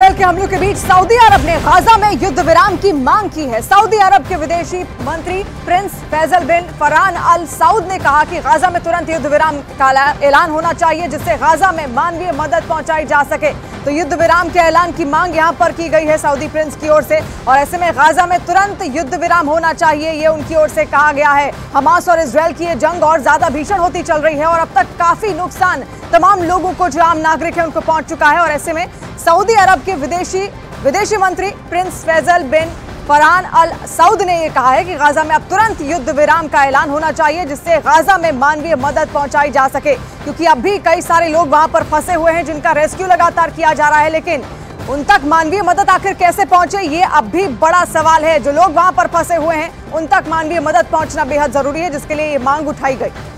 Israel के हमलों के बीच सऊदी अरब ने गाजा में युद्ध विराम की मांग की है। सऊदी अरब के विदेशी मंत्री प्रिंस फैसल बिन फरहान अल सऊद ने कहा कि गाजा में तुरंत युद्ध विराम का ऐलान होना चाहिए, जिससे गाजा में मानवीय मदद पहुंचाई जा सके। तो युद्ध विराम के ऐलान की मांग यहां पर की गई है सऊदी प्रिंस की ओर से, और ऐसे में गाजा में तुरंत युद्ध विराम होना चाहिए, ये उनकी ओर से कहा गया है। हमास और इजरायल की ये जंग और ज्यादा भीषण होती चल रही है और अब तक काफी नुकसान तमाम लोगों को, जो आम नागरिक है, उनको पहुंच चुका है। और ऐसे में सऊदी अरब के विदेशी मंत्री प्रिंस फैसल बिन फरहान अल सऊद ने यह कहा है कि गाजा में अब तुरंत युद्ध विराम का ऐलान होना चाहिए, जिससे गाजा में मानवीय मदद पहुंचाई जा सके, क्योंकि अब भी कई सारे लोग वहां पर फंसे हुए हैं जिनका रेस्क्यू लगातार किया जा रहा है, लेकिन उन तक मानवीय मदद आखिर कैसे पहुंचे, ये अब भी बड़ा सवाल है। जो लोग वहां पर फंसे हुए हैं उन तक मानवीय मदद पहुंचना बेहद जरूरी है, जिसके लिए ये मांग उठाई गई।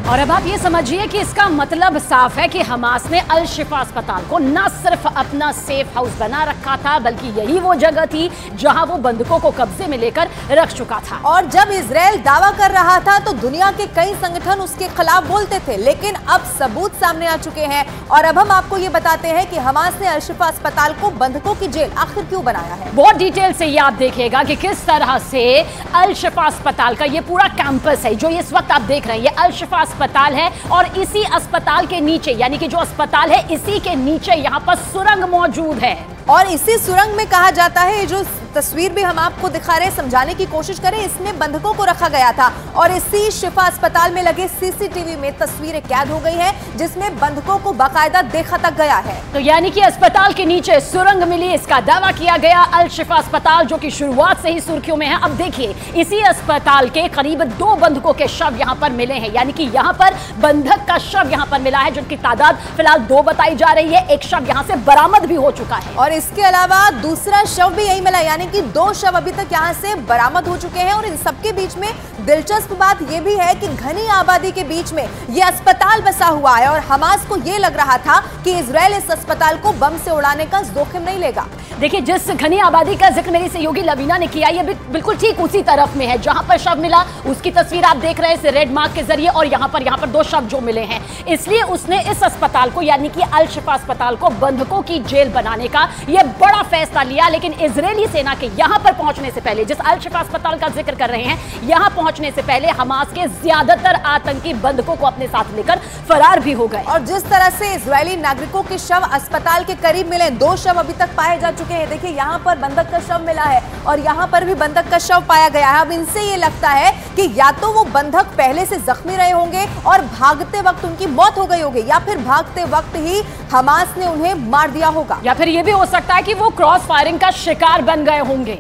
और अब आप ये समझिए कि इसका मतलब साफ है कि हमास ने अल शिफा अस्पताल को न सिर्फ अपना सेफ हाउस बना रखा था, बल्कि यही वो जगह थी जहां वो बंधकों को कब्जे में लेकर रख चुका था। और जब इजराइल दावा कर रहा था तो दुनिया के कई संगठन उसके खिलाफ बोलते थे, लेकिन अब सबूत सामने आ चुके हैं। और अब हम आपको ये बताते हैं कि हमास ने अल शिफा अस्पताल को बंधकों की जेल आखिर क्यों बनाया है। बहुत डिटेल से ये आप देखिएगा कि किस तरह से अल शिफा अस्पताल का ये पूरा कैंपस है, जो इस वक्त आप देख रहे हैं, ये अल शिफा अस्पताल है। और इसी अस्पताल के नीचे, यानी कि जो अस्पताल है इसी के नीचे यहां पर सुरंग मौजूद है। और इसी सुरंग में कहा जाता है, जो तस्वीर भी हम आपको दिखा रहे हैं, समझाने की कोशिश करें, इसमें बंधकों को रखा गया था। और इसी शिफा अस्पताल में लगे सीसीटीवी में तस्वीरें कैद हो गई हैं, जिसमें बंधकों को बाकायदा देखा तक गया है। तो यानी कि अस्पताल के नीचे सुरंग मिली, इसका दावा किया गया। अल शिफा अस्पताल जो कि शुरुआत से ही सुर्खियों में है। अब देखिए, इसी अस्पताल के करीब 2 बंधकों के शव यहां पर मिले हैं, यानी कि यहां पर बंधक का शव यहां पर मिला है, जिनकी तादाद फिलहाल 2 बताई जा रही है। एक शव यहां से बरामद भी हो चुका है और इसके अलावा दूसरा शव भी यही मिला, यानी कि 2 शव अभी तक यहां से बरामद हो चुके हैं। और इन सबके बीच में दिलचस्प बात यह भी है कि घनी आबादी के बीच में यह अस्पताल बसा हुआ है और हमास को यह लग रहा था कि इजराइल इस अस्पताल को बम से उड़ाने का जोखिम नहीं लेगा। देखिए, जिस घनी आबादी का जिक्र मेरी सहयोगी लवीना ने किया, ये बिल्कुल ठीक उसी तरफ में है जहां पर शव मिला। उसकी तस्वीर आप देख रहे हैं इस रेड मार्क के जरिए, और यहां पर 2 शव जो मिले हैं। इसलिए उसने इस अस्पताल को, यानी कि अल शिफा अस्पताल को बंधकों की जेल बनाने का यह बड़ा फैसला लिया। लेकिन इजरायली सेना के यहां पर पहुंचने से पहले, जिस अल शिफा अस्पताल का जिक्र कर रहे हैं, यहां पहुंचने से पहले हमास के ज्यादातर आतंकी बंधकों को अपने साथ लेकर फरार भी हो गए। और जिस तरह से इजरायली नागरिकों के शव अस्पताल के करीब मिले, 2 शव अभी तक पाए जा चुके हैं। देखिए, यहाँ पर बंधक का शव मिला है और यहाँ पर भी बंधक का शव पाया गया है। अब इनसे ये लगता है कि या तो वो बंधक पहले से जख्मी रहे होंगे और भागते वक्त उनकी मौत हो गई होगी, या फिर भागते वक्त ही हमास ने उन्हें मार दिया होगा, या फिर यह भी हो सकता है कि वो क्रॉस फायरिंग का शिकार बन गए होंगे।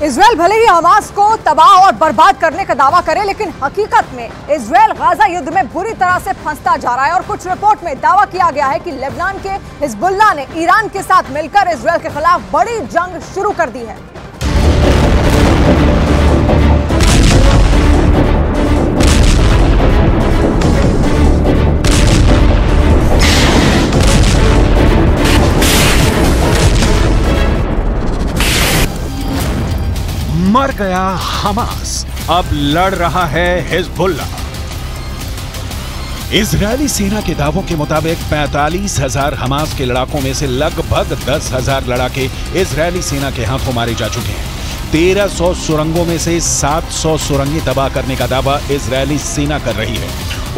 इजरायल भले ही हमास को तबाह और बर्बाद करने का दावा करे, लेकिन हकीकत में इजरायल गाजा युद्ध में बुरी तरह से फंसता जा रहा है। और कुछ रिपोर्ट में दावा किया गया है कि लेबनान के हिजबुल्लाह ने ईरान के साथ मिलकर इजरायल के खिलाफ बड़ी जंग शुरू कर दी है। मर गया हमास, अब लड़ रहा है हिजबुल्लाह। इजरायली सेना के दावों के मुताबिक 45,000 हमास के लड़ाकों में से लगभग 10,000 लड़ाके इजरायली सेना के हाथों मारे जा चुके हैं। 1300 सुरंगों में से 700 सुरंगें तबाह करने का दावा इजरायली सेना कर रही है।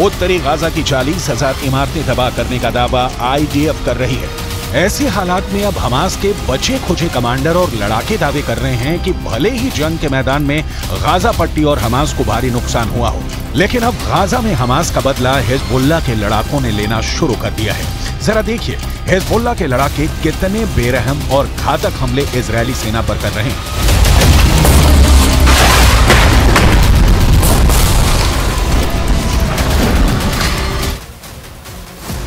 उत्तरी गाजा की 40,000 इमारतें तबाह करने का दावा IDF कर रही है। ऐसे हालात में अब हमास के बचे खुचे कमांडर और लड़ाके दावे कर रहे हैं कि भले ही जंग के मैदान में गाजा पट्टी और हमास को भारी नुकसान हुआ हो, लेकिन अब गाजा में हमास का बदला हिजबुल्लाह के लड़ाकों ने लेना शुरू कर दिया है। जरा देखिए, हिजबुल्लाह के लड़ाके कितने बेरहम और घातक हमले इजरायली सेना पर कर रहे हैं।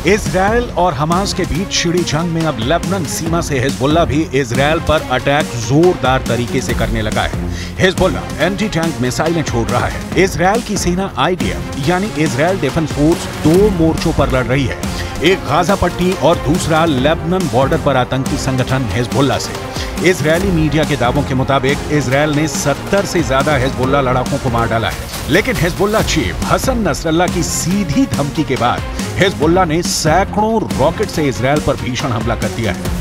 इजराइल और हमास के बीच छिड़ी जंग में अब लेबनान सीमा से हिजबुल्लाह भी इजराइल पर अटैक जोरदार तरीके से करने लगा है। हिजबुल्लाह एंटी टैंक मिसाइलें छोड़ रहा है। इजराइल की सेना IDF यानी इजराइल डिफेंस फोर्स 2 मोर्चों पर लड़ रही है, एक गाजा पट्टी और दूसरा लेबनान बॉर्डर पर आतंकी संगठन हिजबुल्लाह से। इजरायली मीडिया के दावों के मुताबिक इजराइल ने 70 से ज्यादा हिजबुल्लाह लड़ाकों को मार डाला है, लेकिन हिजबुल्लाह चीफ हसन नसरल्लाह की सीधी धमकी के बाद हिजबुल्लाह ने सैकड़ों रॉकेट से इजराइल पर भीषण हमला कर दिया है।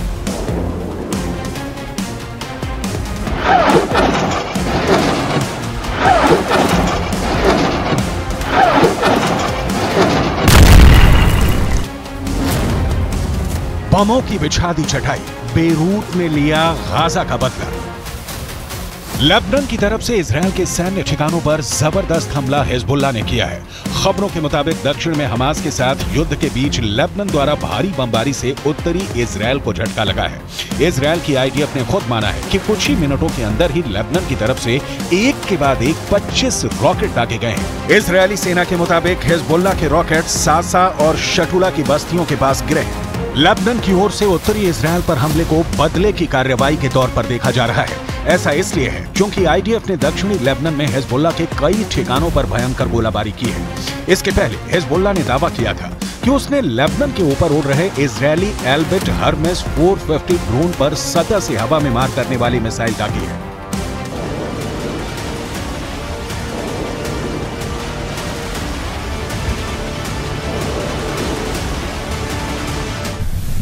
बमों की बिछा दी चटाई, बेरूत ने लिया गाजा का बदला। लेबनान की तरफ से इजराइल के सैन्य ठिकानों पर जबरदस्त हमला हिजबुल्लाह ने किया है। खबरों के मुताबिक दक्षिण में हमास के साथ युद्ध के बीच लेबनान द्वारा भारी बमबारी से उत्तरी इजराइल को झटका लगा है। इजराइल की IDF ने खुद माना है कि कुछ ही मिनटों के अंदर ही लेबनान की तरफ से एक के बाद एक 25 रॉकेट दागे गए हैं। इजरायली सेना के मुताबिक हिजबुल्लाह के रॉकेट सासा और शटुला की बस्तियों के पास गिरे हैं। लेबनान की ओर से उत्तरी इजराइल पर हमले को बदले की कार्रवाई के तौर पर देखा जा रहा है। ऐसा इसलिए है क्योंकि IDF ने दक्षिणी लेबनान में हिजबुल्लाह के कई ठिकानों पर भयंकर गोलाबारी की है। इसके पहले हिजबुल्लाह ने दावा किया था कि उसने लेबनान के ऊपर उड़ रहे इजरायली एल्बिट हर्मेस 450 ड्रोन पर सतह से हवा में मार करने वाली मिसाइल दागी है।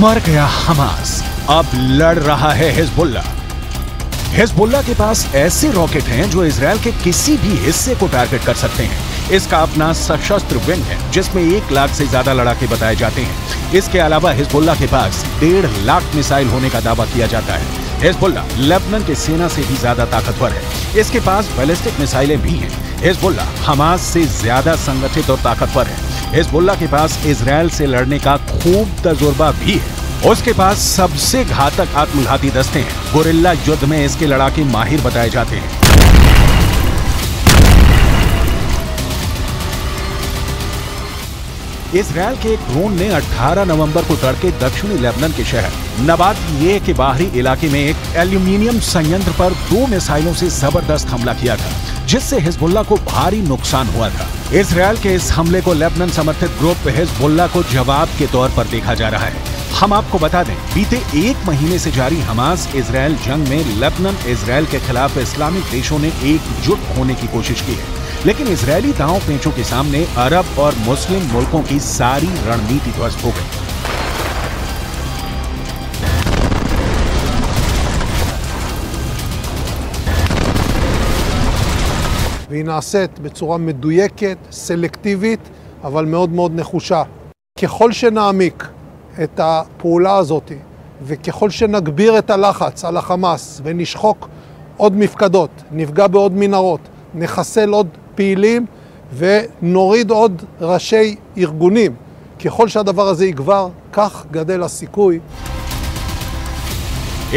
मर गया हमास, अब लड़ रहा है हिजबुल्लाह। हिजबुल्लाह के पास ऐसे रॉकेट हैं जो इजराइल के किसी भी हिस्से को टारगेट कर सकते हैं। इसका अपना सशस्त्र विंग है जिसमें 1 लाख से ज्यादा लड़ाके बताए जाते हैं। इसके अलावा हिजबुल्लाह के पास 1.5 लाख मिसाइल होने का दावा किया जाता है। हिजबुल्लाह लेबनान के सेना से भी ज्यादा ताकतवर है। इसके पास बैलिस्टिक मिसाइलें भी हैं। हिजबुल्लाह हमास से ज्यादा संगठित और ताकतवर है। हिजबुल्लाह के पास इजराइल से लड़ने का खूब तजुर्बा भी है। उसके पास सबसे घातक आत्मघाती दस्ते हैं। गुरिल्ला युद्ध में इसके लड़ाके माहिर बताए जाते हैं। इजराइल के एक ड्रोन ने 18 नवंबर को तड़के दक्षिणी लेबनान के शहर नबातिये के बाहरी इलाके में एक एल्यूमिनियम संयंत्र पर 2 मिसाइलों से जबरदस्त हमला किया था, जिससे हिजबुल्लाह को भारी नुकसान हुआ था। इजराइल के इस हमले को लेबनान समर्थित ग्रुप हिजबुल्लाह को जवाब के तौर पर देखा जा रहा है। हम आपको बता दें, बीते 1 महीने से जारी हमास इजराइल जंग में लेबनान इजराइल के खिलाफ इस्लामिक देशों ने एकजुट होने की कोशिश की है, लेकिन इजरायली दांव पेंचों के सामने अरब और मुस्लिम मुल्कों की सारी रणनीति ध्वस्त हो गई। והיא נעשית בצורה מדויקת, סלקטיבית, אבל מאוד מאוד נחושה. ככל שנעמיק את הפעולה הזאת, וככל שנגביר את הלחץ על החמאס ונשחוק עוד מפקדות, נפגע בעוד מנהרות, נחסל עוד פעילים ונוריד עוד ראשי ארגונים, ככל שהדבר הזה יגבר, כך גדל הסיכוי.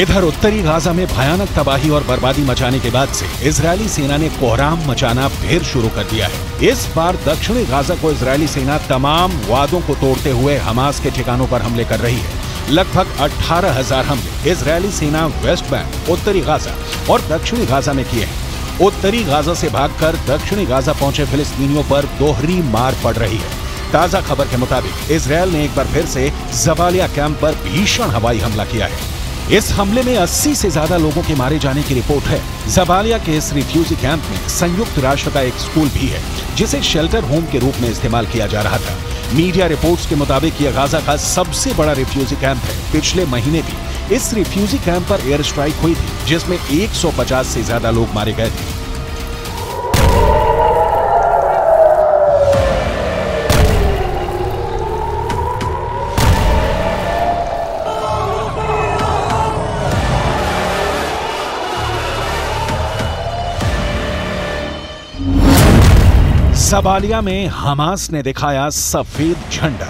इधर उत्तरी गाजा में भयानक तबाही और बर्बादी मचाने के बाद से इजरायली सेना ने कोहराम मचाना फिर शुरू कर दिया है। इस बार दक्षिणी गाजा को इजरायली सेना तमाम वादों को तोड़ते हुए हमास के ठिकानों पर हमले कर रही है। लगभग 18,000 हमले इजरायली सेना वेस्ट बैंक, उत्तरी गाजा और दक्षिणी गाजा में किए हैं। उत्तरी गाजा से भागकर दक्षिणी गाजा पहुंचे फिलिस्तीनियों पर दोहरी मार पड़ रही है। ताजा खबर के मुताबिक इजरायल ने एक बार फिर से जबालिया कैंप पर भीषण हवाई हमला किया है। इस हमले में 80 से ज्यादा लोगों के मारे जाने की रिपोर्ट है। जबालिया के इस रिफ्यूजी कैंप में संयुक्त राष्ट्र का एक स्कूल भी है, जिसे शेल्टर होम के रूप में इस्तेमाल किया जा रहा था। मीडिया रिपोर्ट्स के मुताबिक यह गाजा का सबसे बड़ा रिफ्यूजी कैंप है। पिछले महीने भी इस रिफ्यूजी कैंप पर एयर स्ट्राइक हुई थी, जिसमें 150 से ज्यादा लोग मारे गए थे। जबालिया में हमास ने दिखाया सफेद झंडा।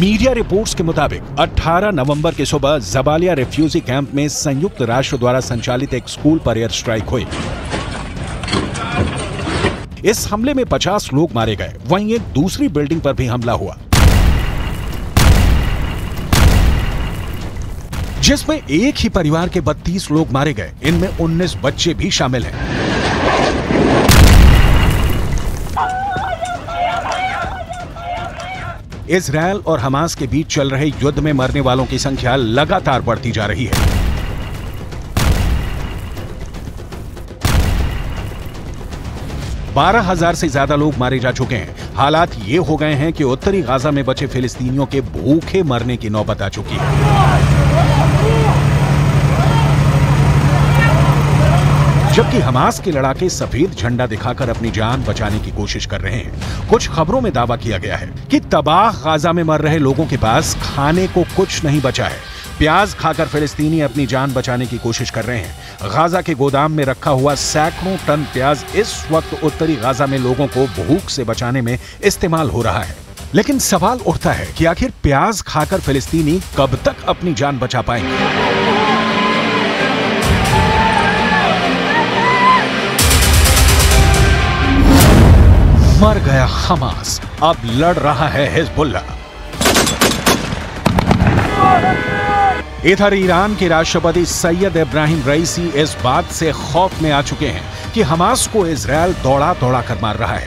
मीडिया रिपोर्ट्स के मुताबिक 18 नवंबर की सुबह जबालिया रेफ्यूजी कैंप में संयुक्त राष्ट्र द्वारा संचालित एक स्कूल पर एयर स्ट्राइक हुई। इस हमले में 50 लोग मारे गए। वहीं एक दूसरी बिल्डिंग पर भी हमला हुआ, जिसमें एक ही परिवार के 32 लोग मारे गए। इनमें 19 बच्चे भी शामिल हैं। इजरायल और हमास के बीच चल रहे युद्ध में मरने वालों की संख्या लगातार बढ़ती जा रही है। बारह 12,000 से ज्यादा लोग मारे जा चुके हैं। हालात ये हो गए हैं कि उत्तरी गाजा में बचे फिलिस्तीनियों के भूखे मरने की नौबत आ चुकी है। जबकि हमास के लड़ाके सफेद झंडा दिखाकर अपनी जान बचाने की कोशिश कर रहे हैं। कुछ खबरों में दावा किया गया है कि तबाह गाजा में मर रहे लोगों के पास खाने को कुछ नहीं बचा है। प्याज खाकर फिलिस्तीनी अपनी जान बचाने की कोशिश कर रहे हैं। गाजा के गोदाम में रखा हुआ सैकड़ों टन प्याज इस वक्त उत्तरी गाजा में लोगों को भूख से बचाने में इस्तेमाल हो रहा है। लेकिन सवाल उठता है कि आखिर प्याज खाकर फिलिस्तीनी कब तक अपनी जान बचा पाएंगे? मर गया हमास, अब लड़ रहा है हिजबुल्लाह। इधर ईरान के राष्ट्रपति सैयद इब्राहिम रईसी इस बात से खौफ में आ चुके हैं कि हमास को इजरायल दौड़ा दौड़ा कर मार रहा है।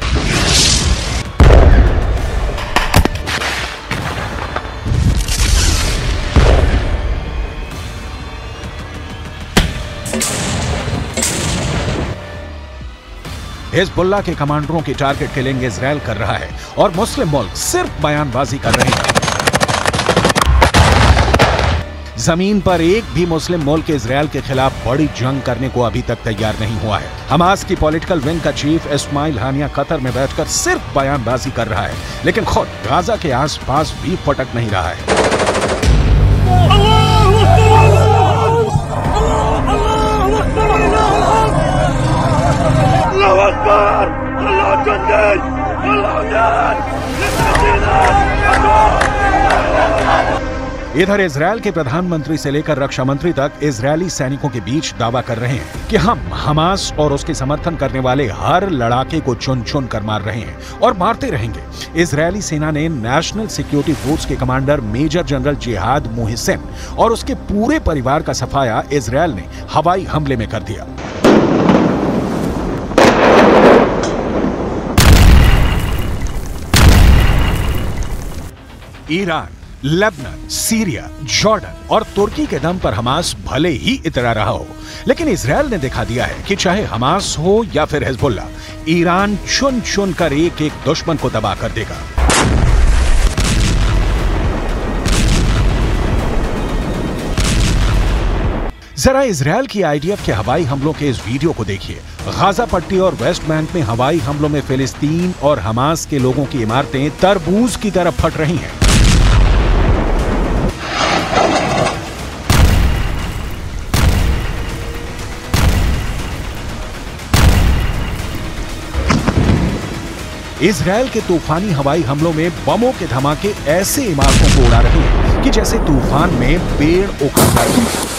हिजबुल्लाह के कमांडरों की टारगेट किलिंग इजरायल कर रहा है और मुस्लिम मुल्क सिर्फ बयानबाजी कर रहे हैं। जमीन पर एक भी मुस्लिम मुल्क इजरायल के खिलाफ बड़ी जंग करने को अभी तक तैयार नहीं हुआ है। हमास की पॉलिटिकल विंग का चीफ इस्माइल हानिया कतर में बैठकर सिर्फ बयानबाजी कर रहा है, लेकिन खुद गाजा के आसपास भी फटक नहीं रहा है। इधर इजरायल के प्रधानमंत्री से लेकर रक्षा मंत्री तक इजरायली सैनिकों के बीच दावा कर रहे हैं कि हम हमास और उसके समर्थन करने वाले हर लड़ाके को चुन चुन कर मार रहे हैं और मारते रहेंगे। इजरायली सेना ने नेशनल सिक्योरिटी फोर्स के कमांडर मेजर जनरल जिहाद मोहसिन और उसके पूरे परिवार का सफाया इजरायल ने हवाई हमले में कर दिया। ईरान, लेबनान, सीरिया, जॉर्डन और तुर्की के दम पर हमास भले ही इतरा रहा हो, लेकिन इजरायल ने दिखा दिया है कि चाहे हमास हो या फिर हिजबुल्लाह, ईरान चुन चुन कर एक एक दुश्मन को तबाह कर देगा। जरा इजरायल की आईडीएफ के हवाई हमलों के इस वीडियो को देखिए। गाजा पट्टी और वेस्ट बैंक में हवाई हमलों में फिलिस्तीन और हमास के लोगों की इमारतें तरबूज की तरफ फट रही हैं। इजरायल के तूफानी हवाई हमलों में बमों के धमाके ऐसे इमारतों को उड़ा रहे हैं कि जैसे तूफान में पेड़ उखड़ रहे हैं।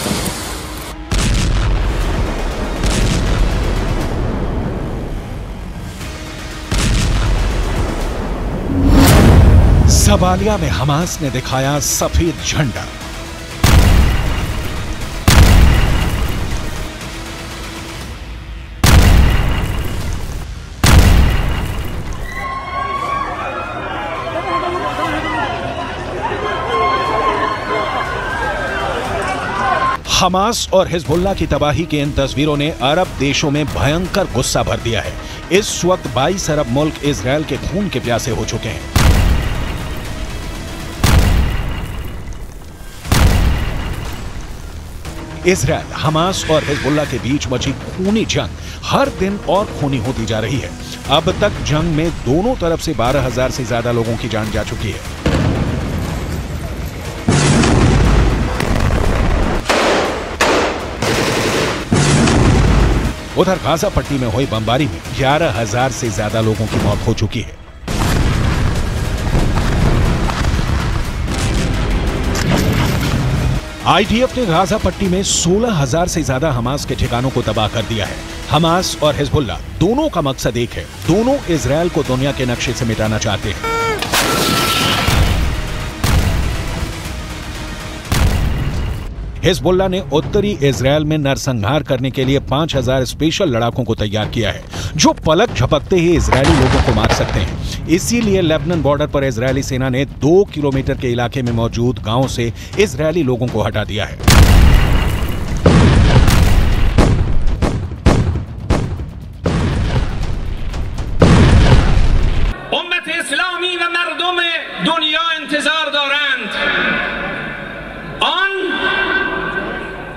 जबालिया में हमास ने दिखाया सफेद झंडा। हमास और हिजबुल्लाह की तबाही की इन तस्वीरों ने अरब देशों में भयंकर गुस्सा भर दिया है। इस वक्त 22 अरब मुल्क इजराइल के खून के प्यासे हो चुके हैं। इजराइल, हमास और हिजबुल्लाह के बीच मची खूनी जंग हर दिन और खूनी होती जा रही है। अब तक जंग में दोनों तरफ से 12,000 से ज्यादा लोगों की जान जा चुकी है। उधर गाजा पट्टी में हुई बमबारी में 11,000 से ज्यादा लोगों की मौत हो चुकी है। आईडीएफ ने गाजा पट्टी में 16,000 से ज्यादा हमास के ठिकानों को तबाह कर दिया है। हमास और हिजबुल्लाह दोनों का मकसद एक है, दोनों इजराइल को दुनिया के नक्शे से मिटाना चाहते हैं। हिजबुल्लाह ने उत्तरी इजराइल में नरसंहार करने के लिए 5,000 स्पेशल लड़ाकों को तैयार किया है, जो पलक झपकते ही इजरायली लोगों को मार सकते हैं। इसीलिए लेबनान बॉर्डर पर इजरायली सेना ने 2 किलोमीटर के इलाके में मौजूद गांवों से इजरायली लोगों को हटा दिया है। उम्मत इस्लामी व मर्दम दुनिया इंतजार दौरान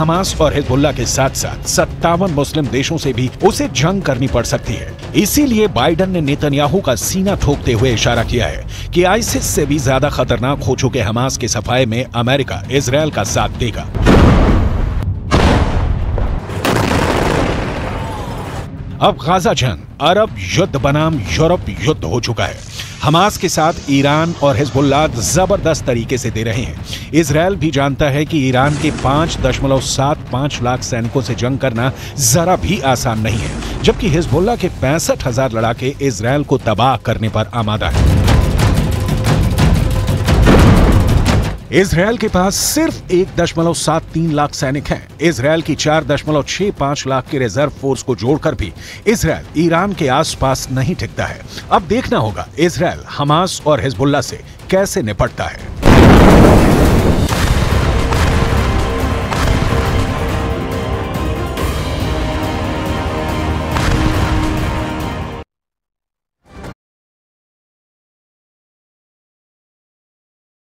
हमास और हिजबुल्लाह के साथ साथ 57 मुस्लिम देशों से भी उसे जंग करनी पड़ सकती है। इसीलिए बाइडन ने नेतन्याहू का सीना ठोकते हुए इशारा किया है कि आईसिस से भी ज्यादा खतरनाक हो चुके हमास के सफाये में अमेरिका इजराइल का साथ देगा। अब गाजा जंग अरब युद्ध बनाम यूरोप युद्ध हो चुका है। हमास के साथ ईरान और हिजबुल्लाह जबरदस्त तरीके से दे रहे हैं। इजराइल भी जानता है कि ईरान के 5.75 लाख सैनिकों से जंग करना जरा भी आसान नहीं है, जबकि हिजबुल्लाह के 65,000 लड़ाके इजराइल को तबाह करने पर आमादा है। इजराइल के पास सिर्फ 1.73 लाख सैनिक हैं। इजराइल की 4.65 लाख के रिजर्व फोर्स को जोड़कर भी इजराइल ईरान के आसपास नहीं टिकता है। अब देखना होगा इजराइल हमास और हिजबुल्लाह से कैसे निपटता है।